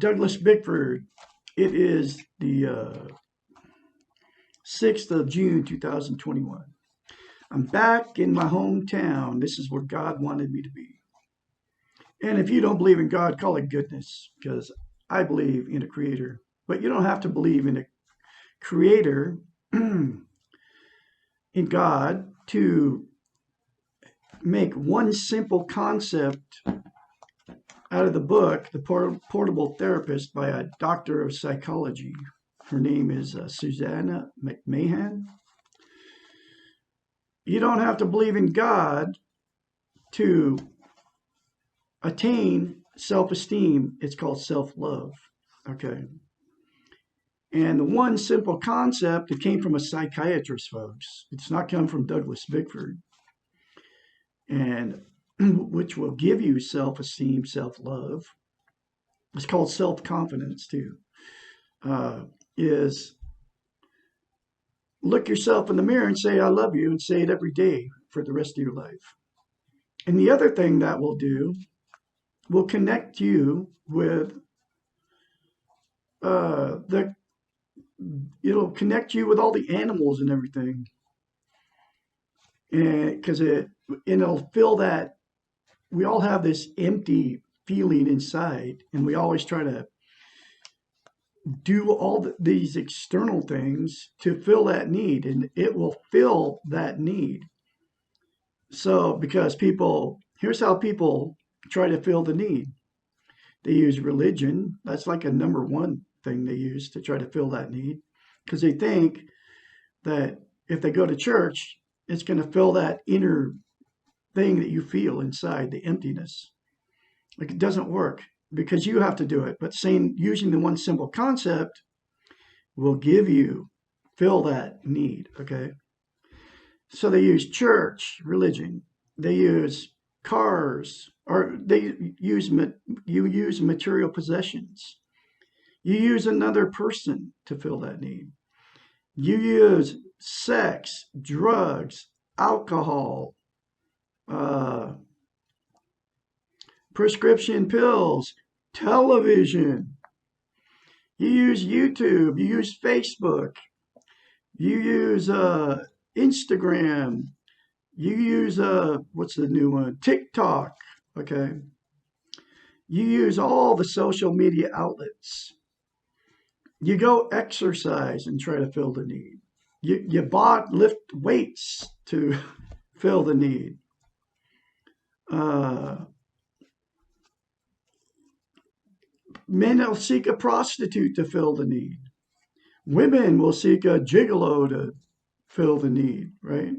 Douglas Bickford. It is the 6th of June, 2021. I'm back in my hometown. This is where God wanted me to be. And if you don't believe in God, call it goodness, because I believe in a creator. But you don't have to believe in a creator, in God, to make one simple concept out of the book, The Portable Therapist, by a doctor of psychology. Her name is Susanna McMahon. You don't have to believe in God to attain self-esteem. It's called self-love. Okay. And the one simple concept, it came from a psychiatrist, folks. It's not come from Douglas Bickford. And which will give you self-esteem, self-love. It's called self-confidence too. Is look yourself in the mirror and say, I love you, and say it every day for the rest of your life. And the other thing that will do will connect you with it'll connect you with all the animals and everything. And because it'll fill that, we all have this empty feeling inside, and we always try to do all these external things to fill that need, and it will fill that need. So, because here's how people try to fill the need. They use religion. That's like a number one thing they use to try to fill that need, because they think that if they go to church, it's going to fill that inner thing that you feel inside, the emptiness. Like, it doesn't work, because you have to do it. But using the one simple concept will fill that need, okay? So they use church, religion. They use cars, or you use material possessions. You use another person to fill that need. You use sex, drugs, alcohol, prescription pills, television. You use YouTube. You use Facebook. You use Instagram. You use what's the new one? TikTok. Okay. You use all the social media outlets. You go exercise and try to fill the need. You lift weights to fill the need. Men will seek a prostitute to fill the need. Women will seek a gigolo to fill the need, right?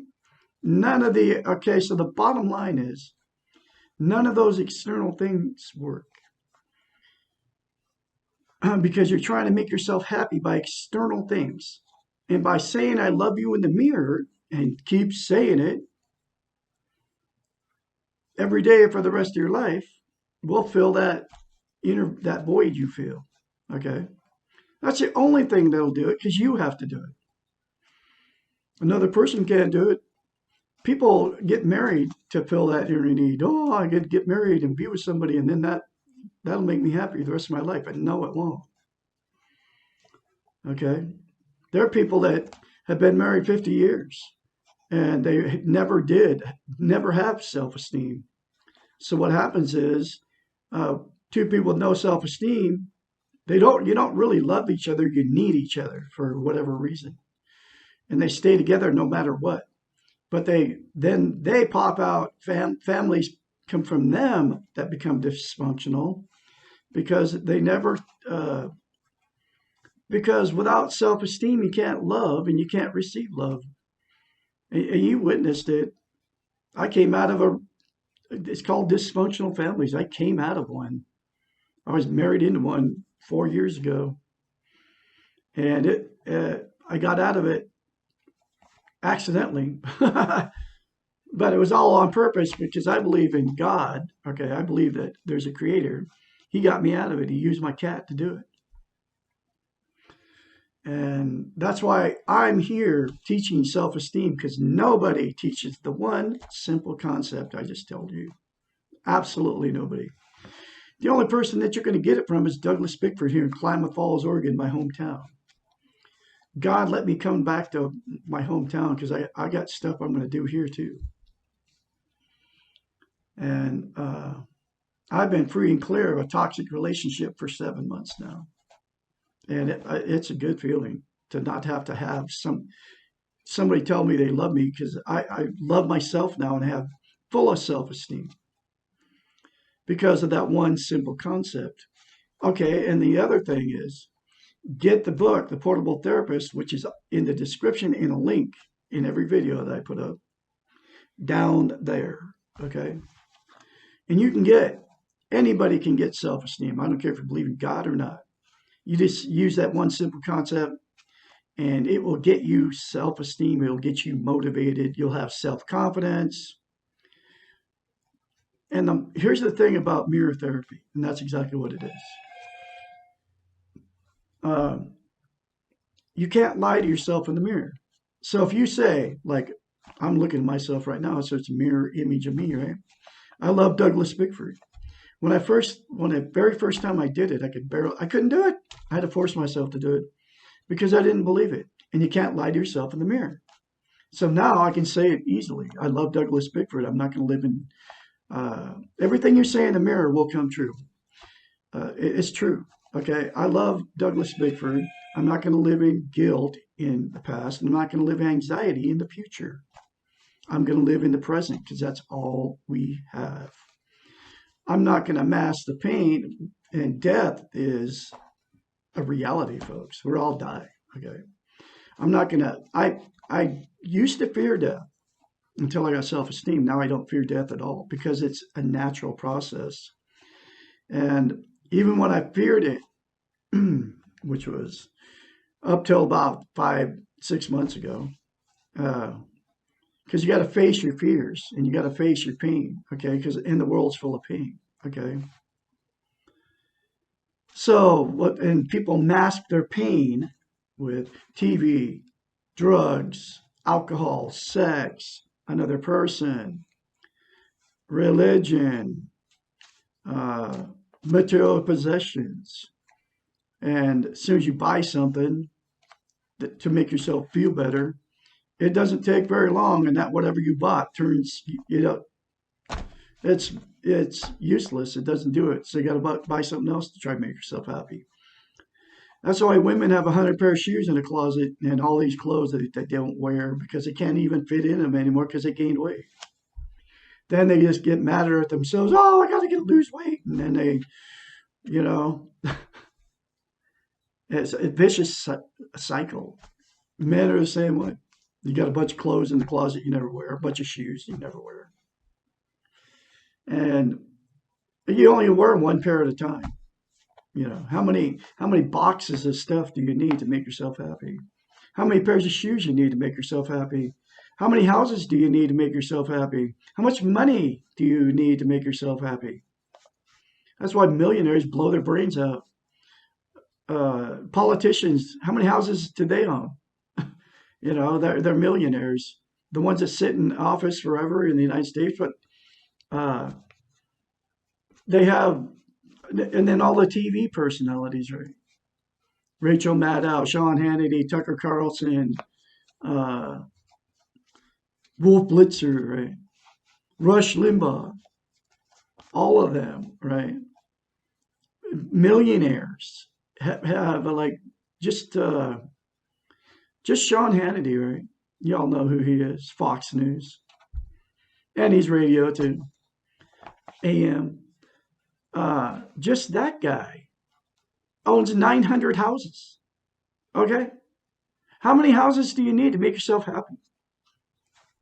So the bottom line is, none of those external things work. Because you're trying to make yourself happy by external things. And by saying, I love you in the mirror, and keep saying it every day for the rest of your life, will fill that void you feel. Okay? That's the only thing that'll do it, because you have to do it. Another person can't do it. People get married to fill that inner need. Oh, I could get married and be with somebody, and then that'll make me happy the rest of my life. And no, it won't. Okay? There are people that have been married 50 years, and they never have self-esteem. So what happens is, two people with no self-esteem, you don't really love each other. You need each other for whatever reason. And they stay together no matter what. But they pop out, families come from them that become dysfunctional, because they never, because without self-esteem, you can't love and you can't receive love. And you witnessed it. I came out of it's called dysfunctional families. I came out of one. I was married into one 4 years ago. And I got out of it accidentally. But it was all on purpose, because I believe in God. Okay, I believe that there's a creator. He got me out of it. He used my cat to do it. And that's why I'm here teaching self-esteem, because nobody teaches the one simple concept I just told you. Absolutely nobody. The only person that you're going to get it from is Douglas Bickford here in Klamath Falls, Oregon, my hometown. God let me come back to my hometown because I got stuff I'm going to do here too. And I've been free and clear of a toxic relationship for 7 months now. And it's a good feeling to not have to have somebody tell me they love me, because I love myself now and have full of self-esteem because of that one simple concept. Okay, and the other thing is, get the book, The Portable Therapist, which is in the description in a link in every video that I put up down there. Okay, and you can anybody can get self-esteem. I don't care if you believe in God or not. You just use that one simple concept and it will get you self-esteem. It'll get you motivated. You'll have self-confidence. And here's the thing about mirror therapy, and that's exactly what it is. You can't lie to yourself in the mirror. So if you say, like, I'm looking at myself right now, so it's a mirror image of me, right? I love Douglas Bickford. When the very first time I did it, I couldn't do it. I had to force myself to do it because I didn't believe it. And you can't lie to yourself in the mirror. So now I can say it easily. I love Douglas Bickford. I'm not going to live in, everything you say in the mirror will come true. It's true. Okay. I love Douglas Bickford. I'm not going to live in guilt in the past. And I'm not going to live in anxiety in the future. I'm going to live in the present because that's all we have. I'm not going to mask the pain, and death is a reality, folks. We're all die. Okay. I'm not going to, I used to fear death until I got self-esteem. Now I don't fear death at all because it's a natural process. And even when I feared it, which was up till about 5, 6 months ago, because you got to face your fears and you got to face your pain, okay? Because in the world's full of pain, okay? So and people mask their pain with TV, drugs, alcohol, sex, another person, religion, material possessions. And as soon as you buy something to make yourself feel better, it doesn't take very long, and that whatever you bought turns, it's useless. It doesn't do it. So you got to buy something else to try to make yourself happy. That's why women have 100 pair of shoes in a closet and all these clothes that they don't wear because they can't even fit in them anymore because they gained weight. Then they just get madder at themselves. Oh, I got to lose weight. And then they, it's a vicious cycle. Men are the same way. You got a bunch of clothes in the closet you never wear, a bunch of shoes you never wear. And you only wear one pair at a time. How many boxes of stuff do you need to make yourself happy? How many pairs of shoes you need to make yourself happy? How many houses do you need to make yourself happy? How much money do you need to make yourself happy? That's why millionaires blow their brains out. Politicians, how many houses do they own? They're millionaires. The ones that sit in office forever in the United States, but they have, and then all the TV personalities, right? Rachel Maddow, Sean Hannity, Tucker Carlson, Wolf Blitzer, right? Rush Limbaugh, all of them, right? Millionaires have like just Sean Hannity, right? Y'all know who he is, Fox News, and he's radio too, AM. Just that guy owns 900 houses. Okay, how many houses do you need to make yourself happy?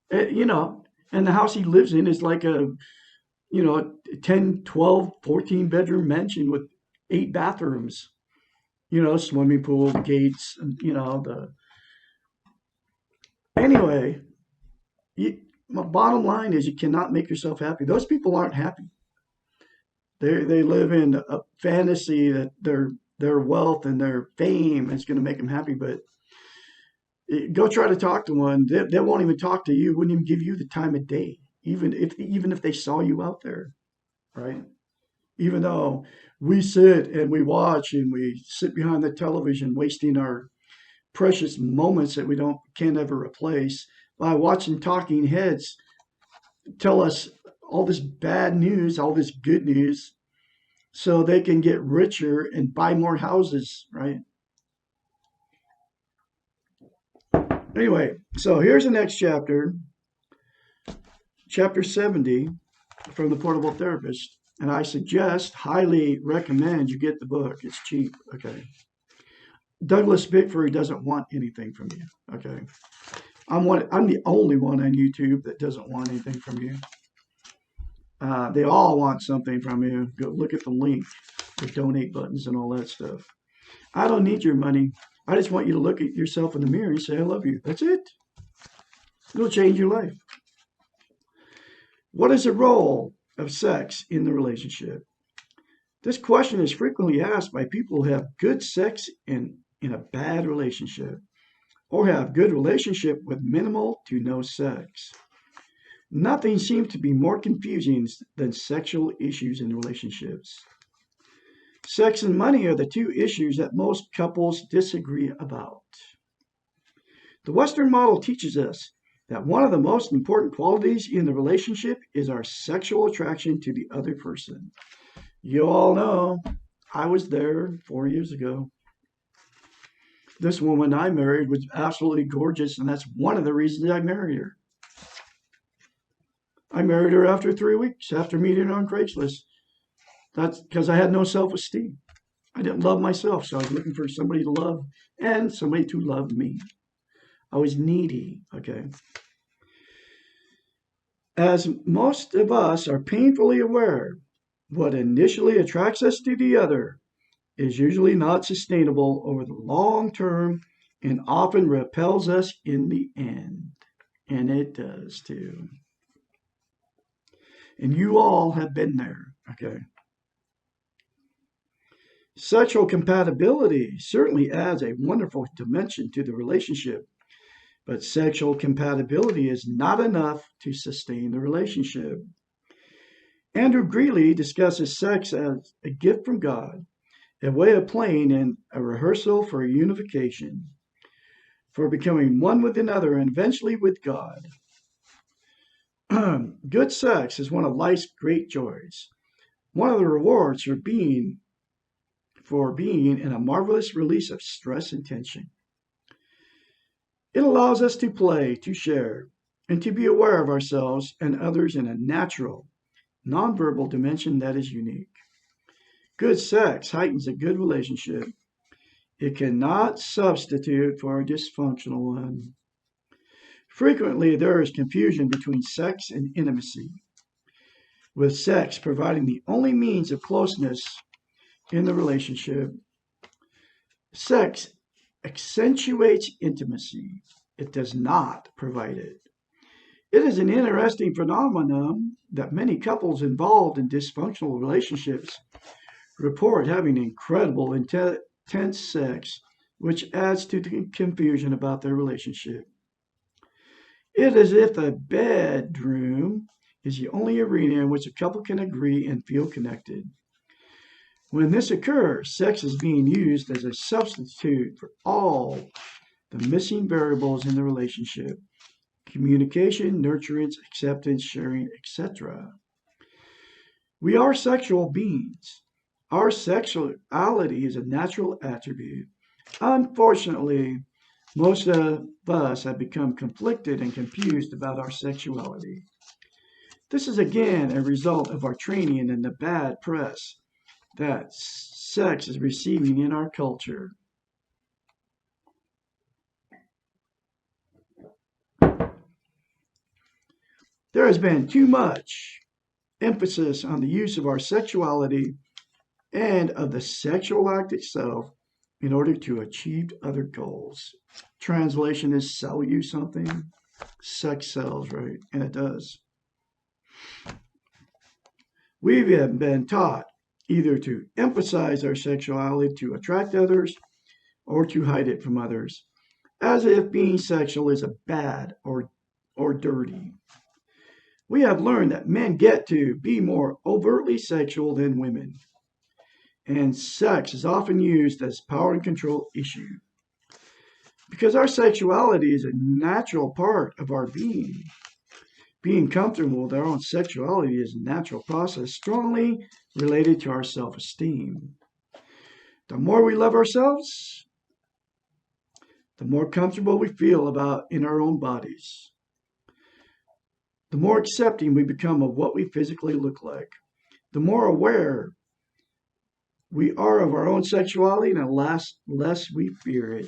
And the house he lives in is like a 10, 12, 14 bedroom mansion with 8 bathrooms, swimming pool, gates, and anyway, my bottom line is you cannot make yourself happy. Those people aren't happy. They live in a fantasy that their wealth and their fame is going to make them happy, but go try to talk to one. They won't even talk to you, wouldn't even give you the time of day, even if they saw you out there, right? even though we sit and we watch and we sit behind the television wasting our precious moments that we can't ever replace by watching talking heads tell us all this bad news, all this good news, so they can get richer and buy more houses, right? Anyway, so here's the next chapter, chapter 70 from The Portable Therapist. And I highly recommend you get the book. It's cheap, okay? Douglas Bickford doesn't want anything from you, okay? I'm the only one on YouTube that doesn't want anything from you. They all want something from you. Go look at the link, the donate buttons and all that stuff. I don't need your money. I just want you to look at yourself in the mirror and say, I love you. That's it. It'll change your life. What is the role of sex in the relationship? This question is frequently asked by people who have good sex in a bad relationship, or have good relationship with minimal to no sex. Nothing seems to be more confusing than sexual issues in relationships. Sex and money are the two issues that most couples disagree about. The Western model teaches us that one of the most important qualities in the relationship is our sexual attraction to the other person. You all know, I was there 4 years ago. This woman I married was absolutely gorgeous, and that's one of the reasons I married her. I married her after 3 weeks, after meeting her on Craigslist. That's because I had no self-esteem. I didn't love myself, so I was looking for somebody to love and somebody to love me. I was needy, okay? As most of us are painfully aware, what initially attracts us to the other is usually not sustainable over the long term and often repels us in the end. And it does too. And you all have been there, okay? Sexual compatibility certainly adds a wonderful dimension to the relationship, but sexual compatibility is not enough to sustain the relationship. Andrew Greeley discusses sex as a gift from God, a way of playing and a rehearsal for unification, for becoming one with another and eventually with God. Good sex is one of life's great joys, one of the rewards for being in a marvelous release of stress and tension. It allows us to play, to share, and to be aware of ourselves and others in a natural, nonverbal dimension that is unique. Good sex heightens a good relationship. It cannot substitute for a dysfunctional one. Frequently, there is confusion between sex and intimacy, with sex providing the only means of closeness in the relationship. Sex accentuates intimacy. It does not provide it. It is an interesting phenomenon that many couples involved in dysfunctional relationships report having incredible intense sex, which adds to the confusion about their relationship. It is as if the bedroom is the only arena in which a couple can agree and feel connected. When this occurs, sex is being used as a substitute for all the missing variables in the relationship: communication, nurturance, acceptance, sharing, etc. We are sexual beings. Our sexuality is a natural attribute. Unfortunately, most of us have become conflicted and confused about our sexuality. This is again a result of our training and the bad press that sex is receiving in our culture. There has been too much emphasis on the use of our sexuality and of the sexual act itself in order to achieve other goals. Translation is sell you something. Sex sells, right? And it does. We've been taught either to emphasize our sexuality to attract others or to hide it from others, as if being sexual is a bad or dirty. We have learned that men get to be more overtly sexual than women, and sex is often used as power and control issue. Because our sexuality is a natural part of our being. Being comfortable with our own sexuality is a natural process strongly related to our self-esteem. The more we love ourselves, the more comfortable we feel about in our own bodies. The more accepting we become of what we physically look like. The more aware we are of our own sexuality, and the less we fear it.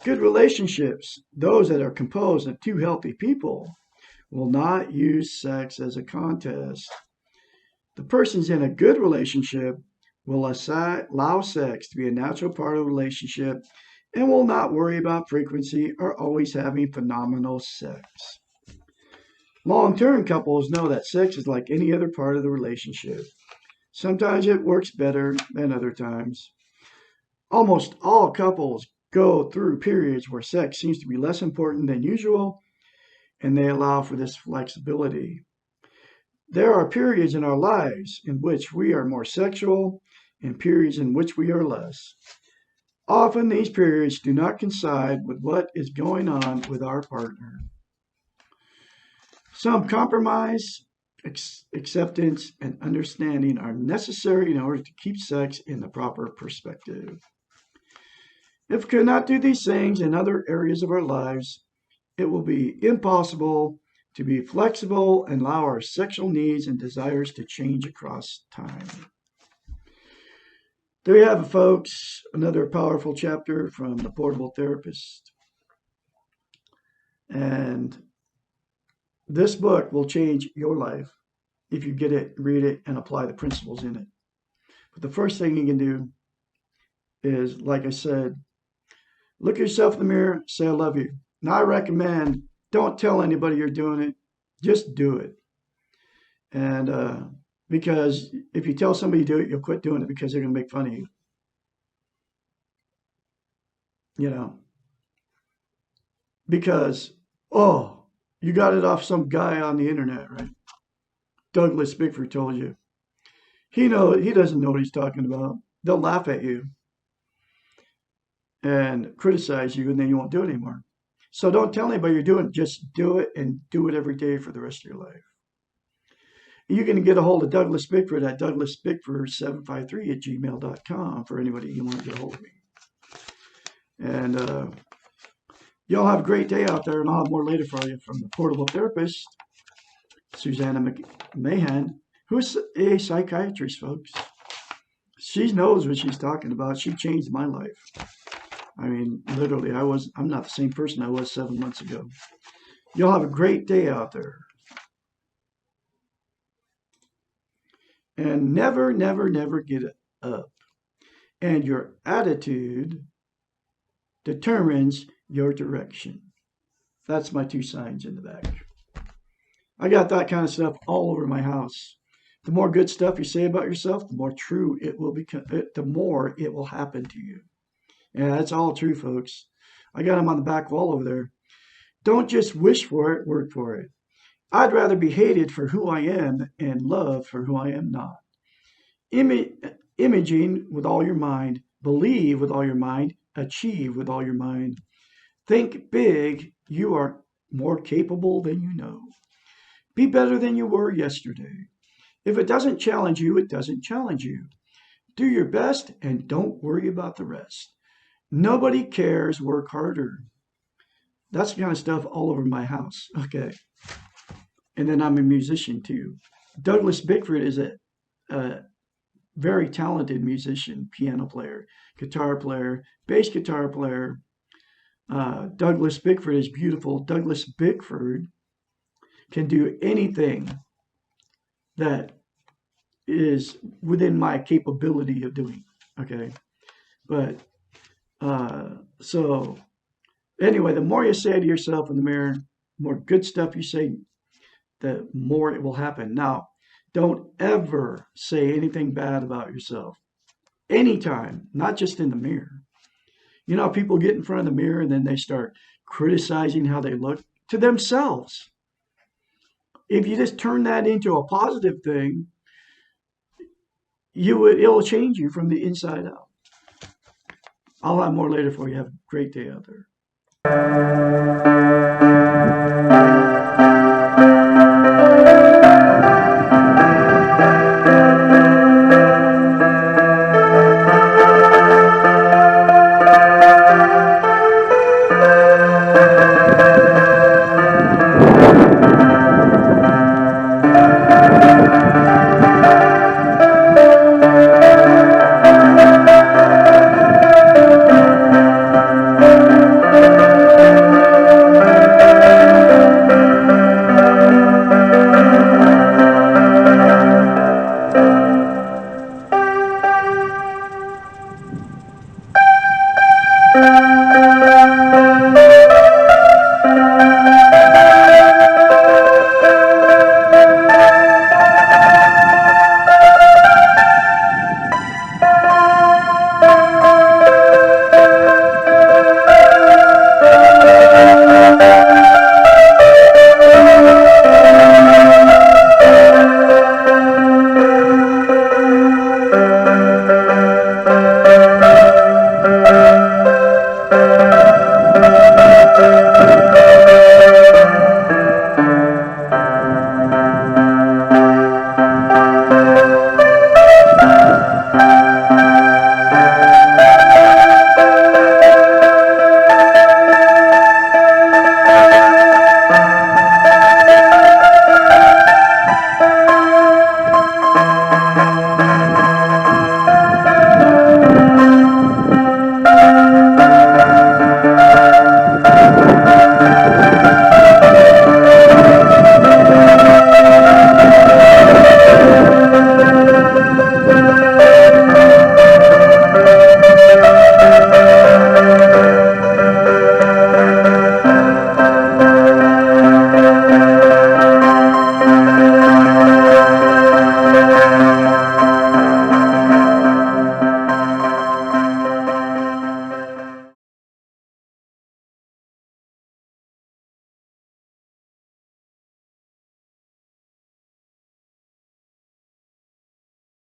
Good relationships, those that are composed of two healthy people, will not use sex as a contest. The persons in a good relationship will allow sex to be a natural part of the relationship and will not worry about frequency or always having phenomenal sex. Long-term couples know that sex is like any other part of the relationship. Sometimes it works better than other times. Almost all couples go through periods where sex seems to be less important than usual, and they allow for this flexibility. There are periods in our lives in which we are more sexual and periods in which we are less. Often these periods do not coincide with what is going on with our partner. Some compromise, acceptance, and understanding are necessary in order to keep sex in the proper perspective. If we cannot do these things in other areas of our lives, it will be impossible to be flexible and allow our sexual needs and desires to change across time. There you have it, folks. Another powerful chapter from The Portable Therapist. And this book will change your life if you get it, read it, and apply the principles in it. But the first thing you can do is, like I said, look yourself in the mirror, say, I love you. Now, I recommend don't tell anybody you're doing it. Just do it. And because if you tell somebody to do it, you'll quit doing it because they're going to make fun of you. You know, because, oh, you got it off some guy on the internet, right? Douglas Bickford told you. He doesn't know what he's talking about. They'll laugh at you and criticize you, and then you won't do it anymore. So don't tell anybody you're doing it. Just do it, and do it every day for the rest of your life. You can get a hold of Douglas Bickford at DouglasBickford753 at gmail.com for anybody you want to get a hold of me. And y'all have a great day out there, and I'll have more later for you from the Portable Therapist, Susanna McMahon, who's a psychiatrist, folks. She knows what she's talking about. She changed my life. I mean, literally, I'm not the same person I was 7 months ago. Y'all have a great day out there. And never, never, never get up. And your attitude determines your direction. That's my 2 signs in the back. I got that kind of stuff all over my house. The more good stuff you say about yourself, the more true it will become, the more it will happen to you. And that's all true, folks. I got them on the back wall over there. Don't just wish for it, work for it. I'd rather be hated for who I am and loved for who I am not. Imaging with all your mind, believe with all your mind, achieve with all your mind. Think big. You are more capable than you know. Be better than you were yesterday. If it doesn't challenge you, it doesn't challenge you. Do your best and don't worry about the rest. Nobody cares, work harder. That's the kind of stuff all over my house. Okay. And then I'm a musician too. Douglas Bickford is a very talented musician, piano player, guitar player, bass guitar player. Douglas Bickford is beautiful. Douglas Bickford can do anything that is within my capability of doing. Okay. But so anyway, the more you say to yourself in the mirror, the more good stuff you say, the more it will happen. Now, don't ever say anything bad about yourself. Anytime, not just in the mirror. You know, people get in front of the mirror and then they start criticizing how they look to themselves. if you just turn that into a positive thing, it'll change you from the inside out. I'll have more later for you. Have a great day out there.